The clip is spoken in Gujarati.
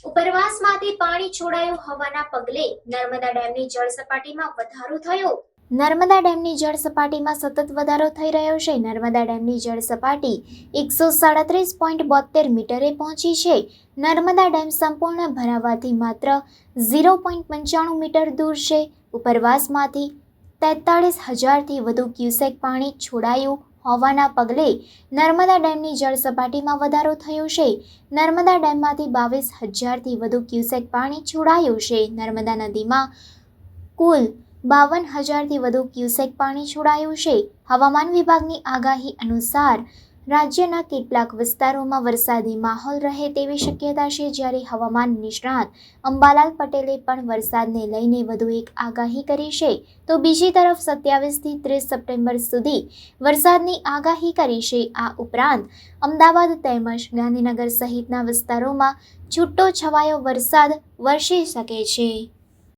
ઉપરવાસમાંથી પાણી છોડાયું હોવાના પગલે નર્મદા ડેમની જળ સપાટીમાં વધારો થયો. નર્મદા ડેમની જળ સપાટીમાં સતત વધારો થઈ રહ્યો છે. નર્મદા ડેમની જળ સપાટી 137.72 મીટરે પહોંચી છે. નર્મદા ડેમ સંપૂર્ણ ભરાવાથી માત્ર 0.95 મીટર દૂર છે. ઉપરવાસમાંથી 43,000થી વધુ ક્યુસેક પાણી છોડાયું હોવાના પગલે નર્મદા ડેમની જળ સપાટીમાં વધારો થયો છે. નર્મદા ડેમમાંથી 22,000થી વધુ ક્યુસેક પાણી છોડાયું છે. નર્મદા નદીમાં કુલ 52,000થી વધુ ક્યુસેક પાણી છોડાયું છે. હવામાન વિભાગની આગાહી અનુસાર રાજ્યના કેટલાક વિસ્તારોમાં વરસાદી માહોલ રહે તેવી શક્યતા છે. જ્યારે હવામાન નિષ્ણાત અંબાલાલ પટેલે પણ વરસાદને લઈને વધુ એક આગાહી કરી છે. તો બીજી તરફ 27થી 30 સપ્ટેમ્બર સુધી વરસાદની આગાહી કરી છે. આ ઉપરાંત અમદાવાદ તેમજ ગાંધીનગર સહિતના વિસ્તારોમાં છૂટો છવાયો વરસાદ વરસી શકે છે.